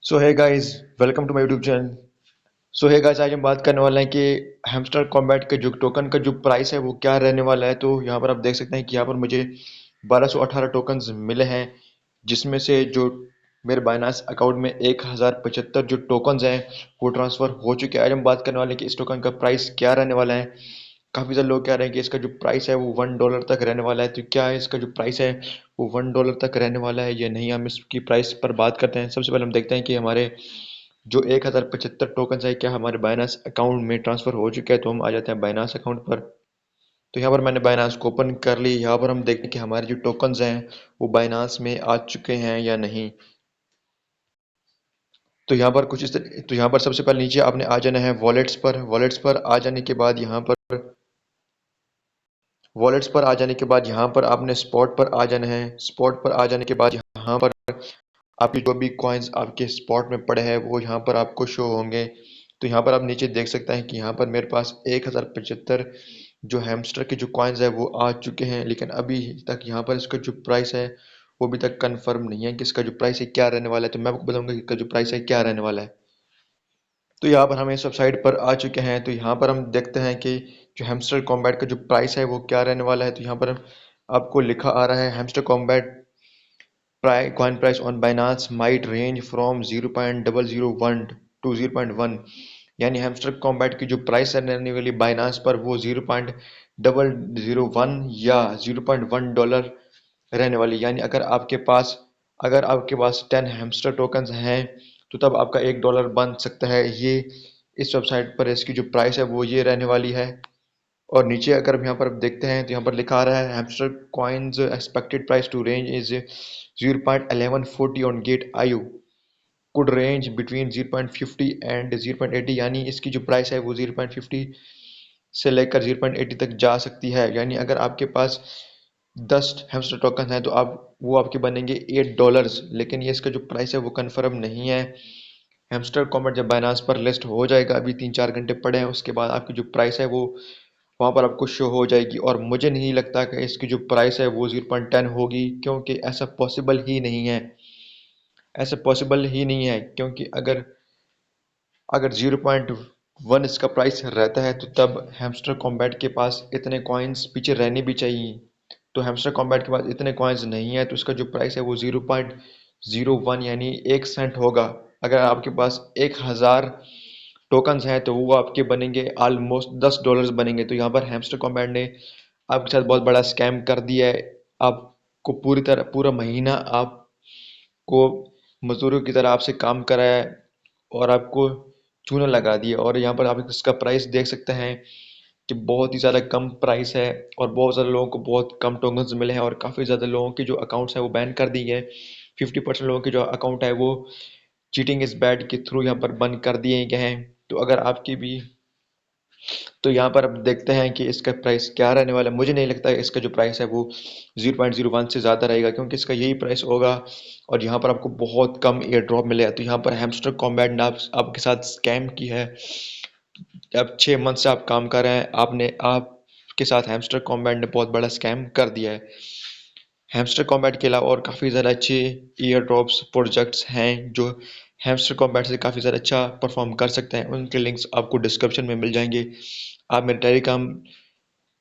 So hi guys, welcome to my YouTube channel. So hi guys, आज हम बात करने वाले हैं कि हैमस्टर कॉम्बैट के जो टोकन का जो प्राइस है वो क्या रहने वाला है। तो यहाँ पर आप देख सकते हैं कि यहाँ पर मुझे 1218 टोकन्स मिले हैं, जिसमें से जो मेरे बाइनांस अकाउंट में 1075 जो टोकन्स हैं वो ट्रांसफ़र हो चुके हैं। आज हम बात करने वाले हैं कि इस टोकन का प्राइस क्या रहने वाला है। काफ़ी सारे लोग कह रहे हैं कि इसका जो प्राइस है वो $1 तक रहने वाला है। तो क्या है इसका जो प्राइस है वो $1 तक रहने वाला है या नहीं, हम इसकी प्राइस पर बात करते हैं। सबसे पहले हम देखते हैं कि हमारे जो 1075 टोकन है क्या हमारे बाइनांस अकाउंट में ट्रांसफ़र हो चुका है। तो हम आ जाते हैं बाइनांस अकाउंट पर। तो यहाँ पर मैंने बाइनांस को ओपन कर ली। यहाँ पर हम देखते हैं कि हमारे जो टोकन्स हैं वो बाइनांस में आ चुके हैं या नहीं। तो यहाँ पर कुछ इस तरह, तो यहाँ पर सबसे पहले नीचे आपने आ जाना है वॉलेट्स पर। वॉलेट्स पर आ जाने के बाद यहाँ पर वॉलेट्स पर आ जाने के बाद यहाँ पर आपने स्पॉट पर आ जाना है। स्पॉट पर आ जाने के बाद यहाँ पर आपके जो भी कॉइन्स आपके स्पॉट में पड़े हैं वो यहाँ पर आपको शो होंगे। तो यहाँ पर आप नीचे देख सकते हैं कि यहाँ पर मेरे पास 1075 जो हैमस्टर के जो कॉइन्स है वो आ चुके हैं, लेकिन अभी तक यहाँ पर इसका जो प्राइस है वो अभी तक कंफर्म नहीं है कि इसका जो प्राइस है क्या रहने वाला है। तो मैं आपको बताऊंगा कि इसका जो प्राइस है क्या रहने वाला है। तो यहाँ पर हम इस वेबसाइट पर आ चुके हैं। तो यहाँ पर हम देखते हैं कि जो हैमस्टर कॉम्बैट का जो प्राइस है वो क्या रहने वाला है। तो यहाँ पर आपको लिखा आ रहा है hamster combat coin price on Binance might range from 0.001 to 0.1। यानी हैमस्टर कॉम्बैट की जो प्राइस रहने वाली बाइनांस पर वो 0.001 या $0.1 रहने वाली। यानी अगर आपके पास 10 हैमस्टर टोकन्स हैं तो तब आपका $1 बन सकता है। ये इस वेबसाइट पर इसकी जो प्राइस है वो ये रहने वाली है। और नीचे अगर हम यहाँ पर देखते हैं तो यहाँ पर लिखा आ रहा है hamster coins expected price to range is 0.1140 on Gate IO could range between 0.50 and 0.80। यानी इसकी जो प्राइस है वो 0.50 से लेकर 0.80 तक जा सकती है। यानी अगर आपके पास 10 हैमस्टर टोकन है तो आप वो आपके बनेंगे $8, लेकिन ये इसका जो प्राइस है वो कंफर्म नहीं है। हैमस्टर कॉमेट जब बाइनांस पर लिस्ट हो जाएगा, अभी 3-4 घंटे पड़े हैं, उसके बाद आपकी जो प्राइस है वो वहाँ पर आपको शो हो जाएगी। और मुझे नहीं लगता कि इसकी जो प्राइस है वो 0.10 होगी, क्योंकि ऐसा पॉसिबल ही नहीं है। क्योंकि अगर अगर 0.1 इसका प्राइस रहता है तो तब हैमस्टर कॉम्बैट के पास इतने कॉइन्स पीछे रहने भी चाहिए। तो हैमस्टर कॉम्बैट के पास इतने कॉइन्स नहीं है, तो इसका जो प्राइस है वो 0.01 यानी 1 सेंट होगा। अगर आपके पास 1000 टोकन्स हैं तो वो आपके बनेंगे ऑलमोस्ट $10 बनेंगे। तो यहाँ पर हैमस्टर कॉम्बैट ने आपके साथ बहुत बड़ा स्कैम कर दिया है। आपको पूरा महीना आपको मजदूरों की तरह आपसे काम कराया है और आपको चूना लगा दिया। और यहाँ पर आप इसका प्राइस देख सकते हैं कि बहुत ही ज़्यादा कम प्राइस है और बहुत ज़्यादा लोगों को बहुत कम टोकन्स मिले हैं और काफ़ी ज़्यादा लोगों के जो अकाउंट्स हैं वो बैन कर दिए गए। 50% लोगों के जो अकाउंट है वो चीटिंग इज बैड के थ्रू यहाँ पर बंद कर दिए गए हैं। तो अगर आपकी भी तो यहाँ पर अब देखते हैं कि इसका प्राइस क्या रहने वाला है। मुझे नहीं लगता है इसका जो प्राइस है वो 0.01 से ज़्यादा रहेगा, क्योंकि इसका यही प्राइस होगा और यहाँ पर आपको बहुत कम एयर ड्रॉप मिलेगा। तो यहाँ पर हैमस्टर कॉम्बैट ने आपके साथ स्कैम की है। अब 6 मंथ से आप काम कर रहे हैं, आपके साथ हैमस्टर कॉम्बैट ने बहुत बड़ा स्कैम कर दिया है। हैमस्टर कॉम्बैट के अलावा और काफ़ी ज़्यादा अच्छे ईयर ड्रॉप्स प्रोजेक्ट्स हैं जो हैमस्टर कॉम्बैट से काफ़ी ज़्यादा अच्छा परफॉर्म कर सकते हैं। उनके लिंक्स आपको डिस्क्रिप्शन में मिल जाएंगे। आप मेरे टेलीग्राम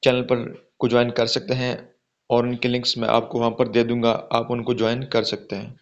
चैनल पर को ज्वाइन कर सकते हैं और उनके लिंक्स मैं आपको वहाँ पर दे दूंगा, आप उनको ज्वाइन कर सकते हैं।